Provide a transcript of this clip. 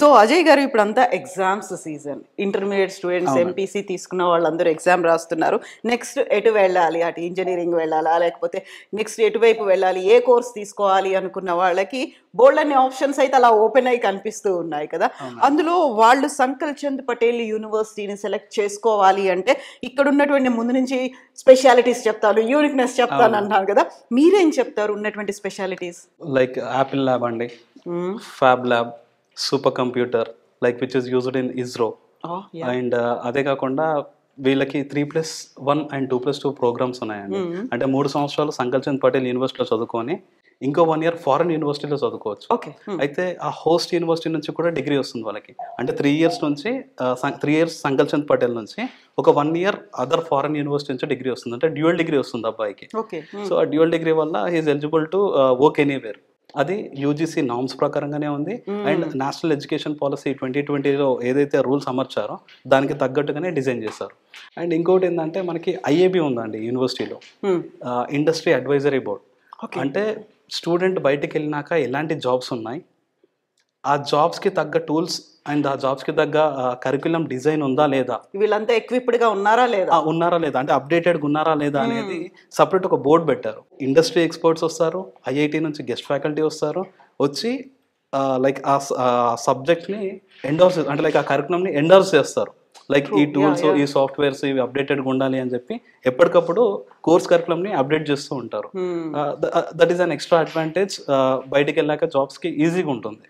So Ajay గారు ఇప్పుడంతా exams season. Intermediate students అవునండి. ఎంపీసీ తీసుకున్న వాళ్ళందరూ ఎగ్జామ్ రాస్తున్నారు. నెక్స్ట్ ఎటు వెళ్ళాలి, అటు ఇంజనీరింగ్ వెళ్ళాలా లేకపోతే నెక్స్ట్ ఎటువైపు వెళ్ళాలి, ఏ కోర్స్ తీసుకోవాలి అనుకున్న వాళ్ళకి బోల్డన్ని ఆప్షన్స్ అయితే అలా ఓపెన్ అయి కనిపిస్తూ ఉన్నాయి కదా. అవునండి. అందులో వాళ్ళు సంకల్ చంద్ పటేల్ యూనివర్సిటీని సెలెక్ట్ చేసుకోవాలి అంటే ఇక్కడ ఉన్నటువంటి ముందు నుంచి స్పెషాలిటీస్ చెప్తాను, యూనిక్నెస్ చెప్తాను అవును. అంటున్నారు కదా. మీరేం చెప్తారు ఉన్నటువంటి స్పెషాలిటీస్? లైక్ యాపిల్ ల్యాబ్ అండి, fab lab, super computer, like which is used in ISRO. And అదే కాకుండా వీళ్ళకి 3+1 అండ్ 2+2 ప్రోగ్రామ్స్ ఉన్నాయండి. అంటే 3 సంవత్సరాలు సంకల్ చంద్ పటేల్ యూనివర్సిటీలో చదువుకొని ఇంకో 1 ఇయర్ ఫారెన్ యూనివర్సిటీలో చదువుకోవచ్చు. ఓకే. అయితే ఆ హోస్ట్ యూనివర్సిటీ నుంచి కూడా డిగ్రీ వస్తుంది వాళ్ళకి. అంటే 3 ఇయర్స్ నుంచి 3 ఇయర్స్ సంకల్ చంద్ పటేల్ నుంచి ఒక 1 ఇయర్ అదర్ ఫారెన్ యూనివర్సిటీ నుంచి డిగ్రీ వస్తుంది. అంటే డ్యూయల్ డిగ్రీ వస్తుంది అబ్బాయికి. ఓకే. సో ఆ డ్యూయల్ డిగ్రీ వల్ల he is eligible to work anywhere. అది యూజీసీ నామ్స్ ప్రకారంగానే ఉంది. అండ్ నేషనల్ ఎడ్యుకేషన్ పాలసీ 2020లో ఏదైతే రూల్స్ అమర్చారో దానికి తగ్గట్టుగానే డిజైన్ చేశారు. అండ్ ఇంకోటి ఏంటంటే మనకి ఐఏబి ఉందండి యూనివర్సిటీలో, ఇండస్ట్రీ అడ్వైజరీ బోర్డ్. అంటే స్టూడెంట్ బయటికి వెళ్ళినాక ఎలాంటి జాబ్స్ ఉన్నాయి, ఆ జాబ్స్కి తగ్గ టూల్స్ అండ్ ఆ జాబ్స్కి తగ్గ కరికులం డిజైన్ ఉందా లేదా, వీళ్ళంతా ఎక్విప్డ్ గా ఉన్నారా లేదా, ఉన్నారా లేదా, అంటే అప్డేటెడ్గా ఉన్నారా లేదా అనేది సపరేట్ ఒక బోర్డు పెట్టారు. ఇండస్ట్రీ ఎక్స్పర్ట్స్ వస్తారు, ఐఐటి నుంచి గెస్ట్ ఫ్యాకల్టీ వస్తారు, వచ్చి లైక్ ఆ సబ్జెక్ట్ని ఎండోర్స్, అంటే లైక్ ఆ కరికులంని ఎండోర్స్ చేస్తారు. లైక్ ఈ టూల్స్, ఈ సాఫ్ట్వేర్స్ ఇవి అప్డేటెడ్గా ఉండాలి అని చెప్పి ఎప్పటికప్పుడు కోర్స్ కరికులంని అప్డేట్ చేస్తూ ఉంటారు. That is an extra advantage. బయటికి వెళ్ళాక జాబ్స్కి ఈజీగా ఉంటుంది.